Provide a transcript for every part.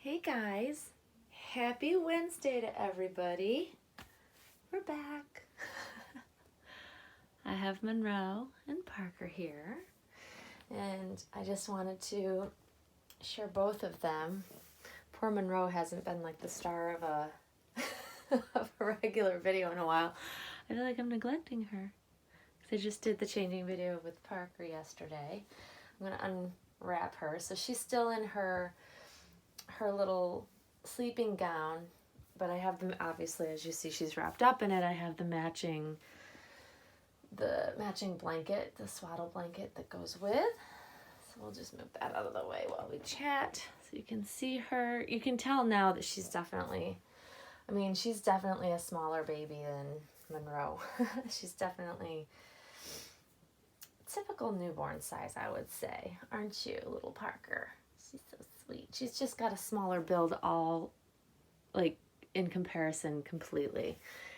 Hey guys, happy Wednesday to everybody. We're back. I have Monroe and Parker here, and I just wanted to share both of them. Poor Monroe hasn't been like the star of a of a regular video in a while. I feel like I'm neglecting her. I just did the changing video with Parker yesterday. I'm gonna unwrap her. So she's still in her little sleeping gown, but I have them, obviously, as you see, she's wrapped up in it. I have the matching blanket, the swaddle blanket that goes with. So we'll just move that out of the way while we chat so you can see her. You can tell now that she's definitely a smaller baby than Monroe. She's definitely typical newborn size, I would say. Aren't you, little Parker? She's so sweet. She's just got a smaller build, all like in comparison completely.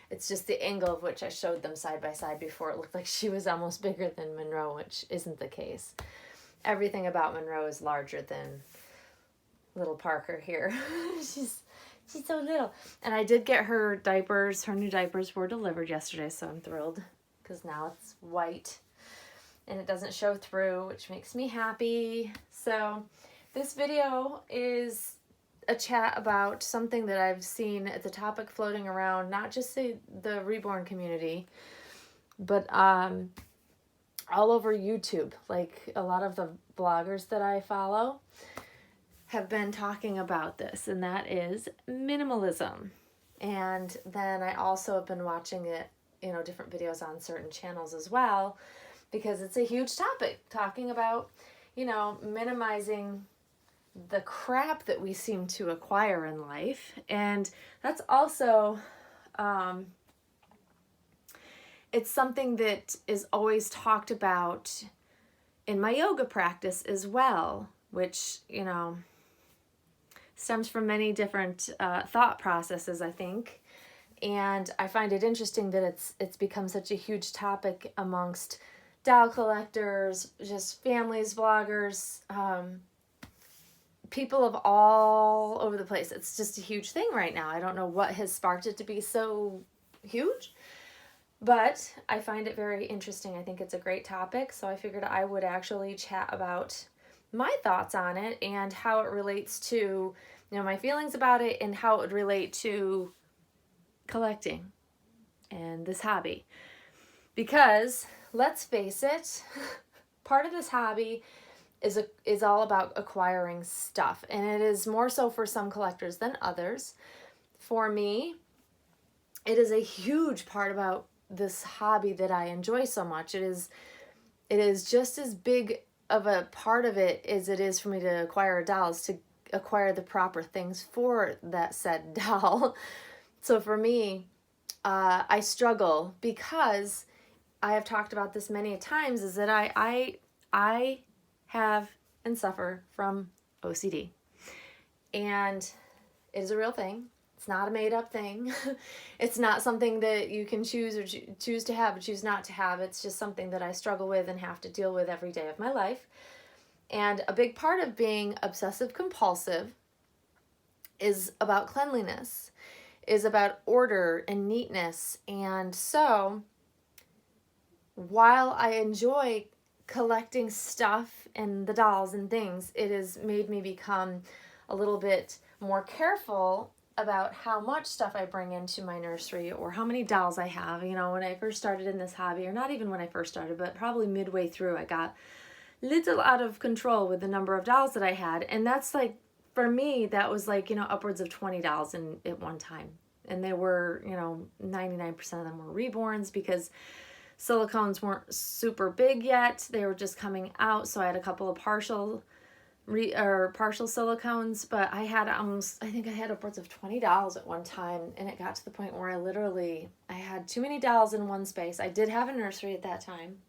It's just the angle of which I showed them side by side before. It looked like she was almost bigger than Monroe, which isn't the case. Everything about Monroe is larger than little Parker here. She's so little. And I did get her diapers. Her new diapers were delivered yesterday, so I'm thrilled because now it's white and it doesn't show through, which makes me happy. So this video is a chat about something that I've seen at the topic floating around, not just the reborn community, but all over YouTube. Like a lot of the bloggers that I follow have been talking about this, and that is minimalism. And then I also have been watching it, different videos on certain channels as well, because it's a huge topic, talking about, minimizing the crap that we seem to acquire in life. And that's also, it's something that is always talked about in my yoga practice as well, which, stems from many different thought processes, I think. And I find it interesting that it's become such a huge topic amongst doll collectors, just families, bloggers, people of all over the place. It's just a huge thing right now. I don't know what has sparked it to be so huge, but I find it very interesting. I think it's a great topic, so I figured I would actually chat about my thoughts on it and how it relates to, my feelings about it and how it would relate to collecting and this hobby. Because let's face it, part of this hobby is all about acquiring stuff, and it is more so for some collectors than others. For me, it is a huge part about this hobby that I enjoy so much. It is just as big of a part of it as it is for me to acquire a doll, is to acquire the proper things for that said doll. So for me, I struggle because I have talked about this many times, is that I have and suffer from OCD. And it is a real thing. It's not a made-up thing. It's not something that you can choose or choose to have or choose not to have. It's just something that I struggle with and have to deal with every day of my life. And a big part of being obsessive compulsive is about cleanliness, is about order and neatness. And so while I enjoy collecting stuff and the dolls and things, it has made me become a little bit more careful about how much stuff I bring into my nursery or how many dolls I have. When I first started in this hobby, or not even when I first started, but probably midway through, I got little out of control with the number of dolls that I had. And that's like, for me, that was like, upwards of 20 dolls at one time. And they were, 99% of them were reborns because silicones weren't super big yet. They were just coming out, so I had a couple of partial silicones, but I had upwards of 20 dolls at one time, and it got to the point where I had too many dolls in one space. I did have a nursery at that time,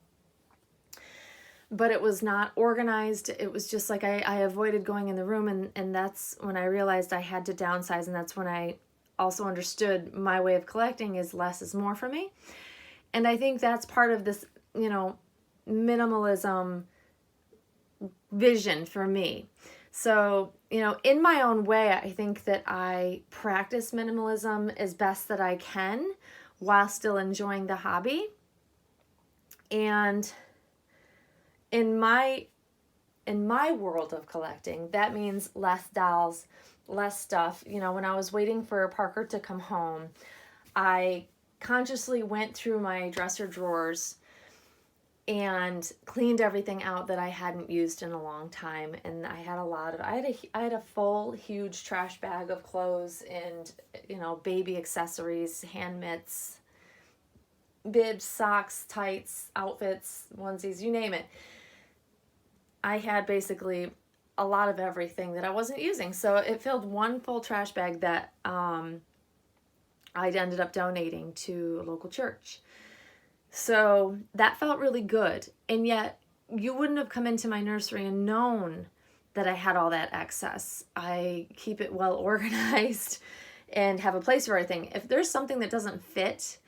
but it was not organized. It was just like I avoided going in the room, and that's when I realized I had to downsize, and that's when I also understood my way of collecting is less is more for me. And I think that's part of this, minimalism vision for me. So in my own way, I think that I practice minimalism as best that I can while still enjoying the hobby. And in my world of collecting, that means less dolls, less stuff. When I was waiting for Parker to come home, I consciously went through my dresser drawers and cleaned everything out that I hadn't used in a long time. And I had I had a full, huge trash bag of clothes and, baby accessories, hand mitts, bibs, socks, tights, outfits, onesies, you name it. I had basically a lot of everything that I wasn't using. So it filled one full trash bag that I ended up donating to a local church. So that felt really good. And yet you wouldn't have come into my nursery and known that I had all that excess. I keep it well organized and have a place for everything. If there's something that doesn't fit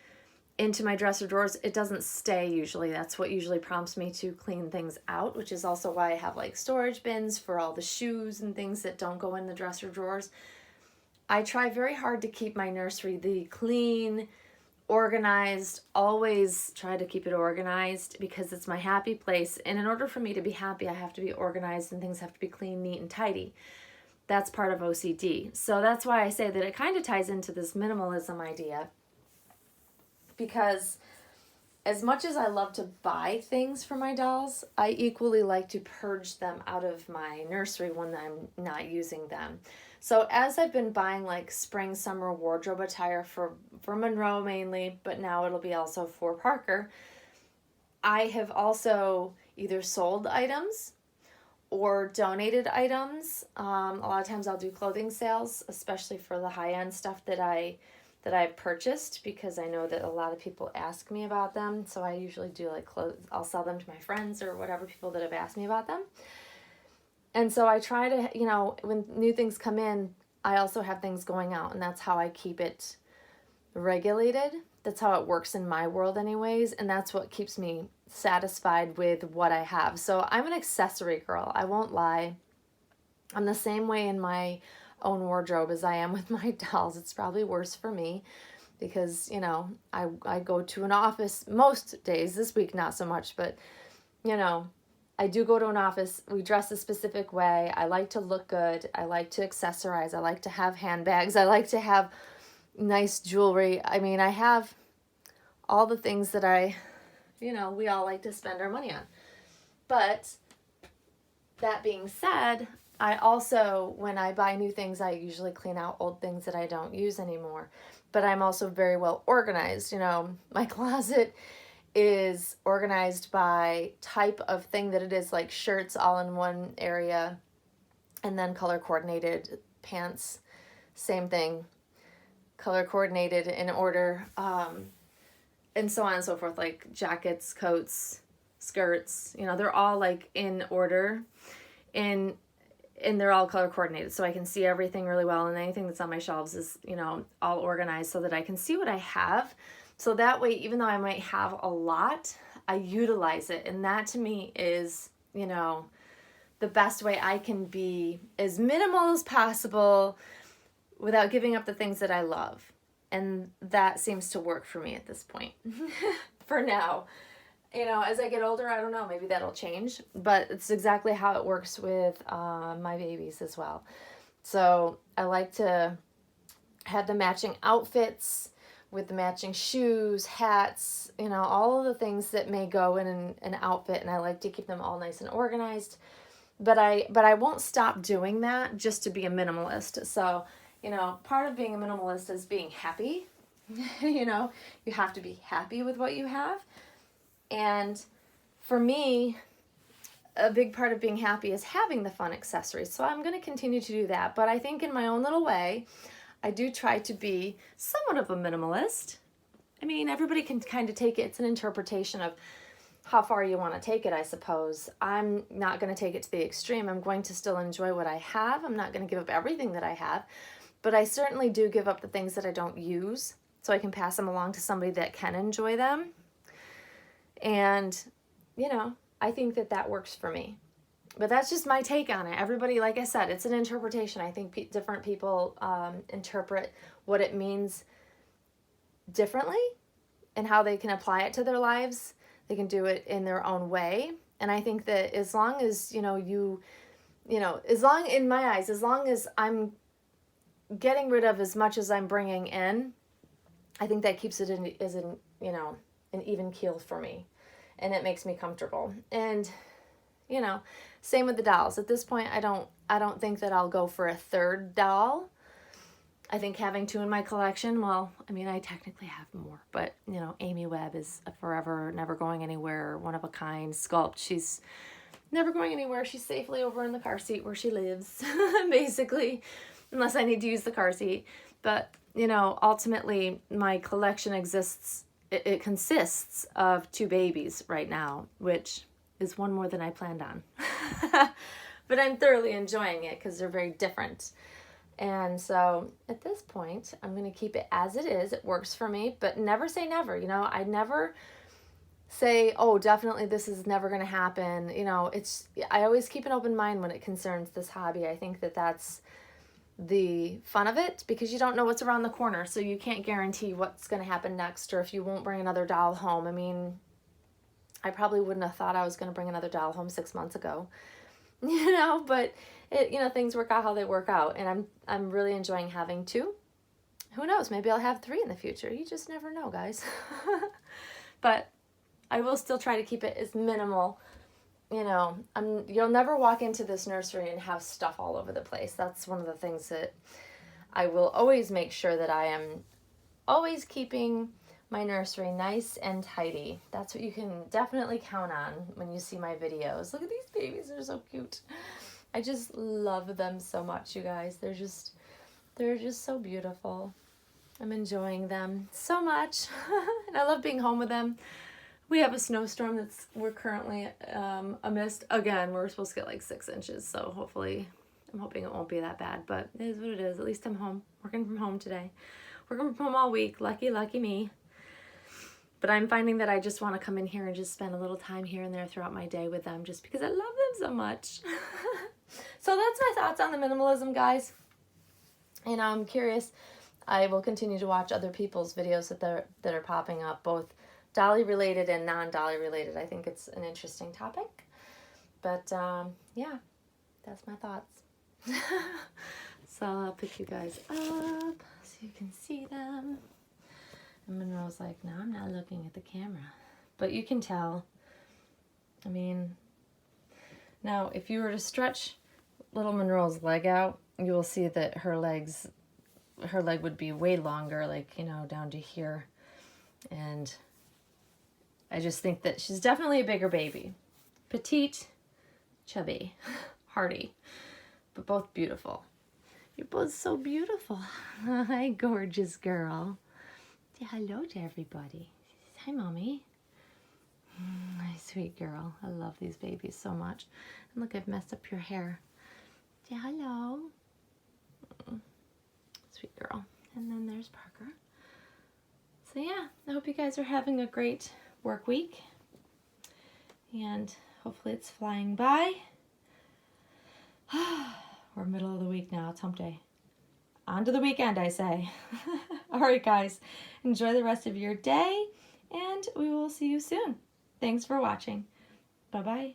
into my dresser drawers, it doesn't stay usually. That's what usually prompts me to clean things out, which is also why I have like storage bins for all the shoes and things that don't go in the dresser drawers. I try very hard to keep my nursery the clean, organized, always try to keep it organized because it's my happy place. And in order for me to be happy, I have to be organized and things have to be clean, neat, and tidy. That's part of OCD. So that's why I say that it kind of ties into this minimalism idea, because as much as I love to buy things for my dolls, I equally like to purge them out of my nursery when I'm not using them. So as I've been buying like spring, summer wardrobe attire for Monroe mainly, but now it'll be also for Parker, I have also either sold items or donated items. A lot of times I'll do clothing sales, especially for the high-end stuff that I've purchased, because I know that a lot of people ask me about them. So I usually do like clothes. I'll sell them to my friends or whatever, people that have asked me about them. And so I try to, when new things come in, I also have things going out, and that's how I keep it regulated. That's how it works in my world anyways, and that's what keeps me satisfied with what I have. So I'm an accessory girl. I won't lie. I'm the same way in my own wardrobe as I am with my dolls. It's probably worse for me because, I go to an office most days. This week, not so much, but, I do go to an office. We dress a specific way. I like to look good. I like to accessorize. I like to have handbags. I like to have nice jewelry. I mean, I have all the things that we all like to spend our money on. But that being said, I also, when I buy new things, I usually clean out old things that I don't use anymore. But I'm also very well organized. My closet is organized by type of thing that it is, like shirts all in one area, and then color coordinated pants, same thing, color coordinated in order, and so on and so forth, like jackets, coats, skirts, they're all like in order, and they're all color coordinated, so I can see everything really well, and anything that's on my shelves is, all organized so that I can see what I have. So that way, even though I might have a lot, I utilize it. And that to me is, the best way I can be as minimal as possible without giving up the things that I love. And that seems to work for me at this point for now. As I get older, I don't know, maybe that'll change. But it's exactly how it works with my babies as well. So I like to have the matching outfits with the matching shoes, hats, all of the things that may go in an outfit, and I like to keep them all nice and organized. But I won't stop doing that just to be a minimalist. So, part of being a minimalist is being happy. You have to be happy with what you have. And for me, a big part of being happy is having the fun accessories. So I'm going to continue to do that. But I think in my own little way, I do try to be somewhat of a minimalist. I mean, everybody can kind of take it. It's an interpretation of how far you want to take it, I suppose. I'm not going to take it to the extreme. I'm going to still enjoy what I have. I'm not going to give up everything that I have. But I certainly do give up the things that I don't use so I can pass them along to somebody that can enjoy them. And, I think that works for me. But that's just my take on it. Everybody, like I said, it's an interpretation. I think different people interpret what it means differently and how they can apply it to their lives. They can do it in their own way. And I think that as long as, as long, in my eyes, as long as I'm getting rid of as much as I'm bringing in, I think that keeps it an even keel for me. And it makes me comfortable. And, same with the dolls. At this point, I don't think that I'll go for a third doll. I think having 2 in my collection, well, I mean, I technically have more, but, Amy Webb is a forever, never going anywhere, one of a kind sculpt. She's never going anywhere. She's safely over in the car seat where she lives, basically, unless I need to use the car seat. But, ultimately, my collection it consists of 2 babies right now, which is one more than I planned on. But I'm thoroughly enjoying it because they're very different. And so at this point, I'm going to keep it as it is. It works for me, but never say never. I never say, oh, definitely this is never going to happen. I always keep an open mind when it concerns this hobby. I think that that's the fun of it, because you don't know what's around the corner. So you can't guarantee what's going to happen next, or if you won't bring another doll home. I mean, I probably wouldn't have thought I was going to bring another doll home 6 months ago, but things work out how they work out. And I'm really enjoying having 2. Who knows? Maybe I'll have 3 in the future. You just never know, guys. But I will still try to keep it as minimal. You'll never walk into this nursery and have stuff all over the place. That's one of the things that I will always make sure that I am always keeping my nursery nice and tidy. That's what you can definitely count on when you see my videos. Look at these babies. They're so cute. I just love them so much, you guys. They're just so beautiful. I'm enjoying them so much. And I love being home with them. We have a snowstorm we're currently amidst. Again, we're supposed to get like 6 inches, so I'm hoping it won't be that bad, but it is what it is. At least I'm home, working from home today. Working from home all week. Lucky me. But I'm finding that I just want to come in here and just spend a little time here and there throughout my day with them, just because I love them so much. So that's my thoughts on the minimalism, guys. And I'm curious. I will continue to watch other people's videos that are popping up, both dolly related and non-dolly related. I think it's an interesting topic. But yeah, that's my thoughts. So I'll pick you guys up so you can see them. And Monroe's like, no, I'm not looking at the camera. But you can tell. I mean, now if you were to stretch little Monroe's leg out, you will see that her leg would be way longer, like, down to here. And I just think that she's definitely a bigger baby. Petite, chubby, hearty, but both beautiful. You're both so beautiful. Hi, gorgeous girl. Say hello to everybody. Hi, Mommy. My sweet girl. I love these babies so much. And look, I've messed up your hair. Say hello. Sweet girl. And then there's Parker. So yeah, I hope you guys are having a great work week. And hopefully it's flying by. We're middle of the week now. It's hump day. On to the weekend, I say. All right, guys. Enjoy the rest of your day, and we will see you soon. Thanks for watching. Bye-bye.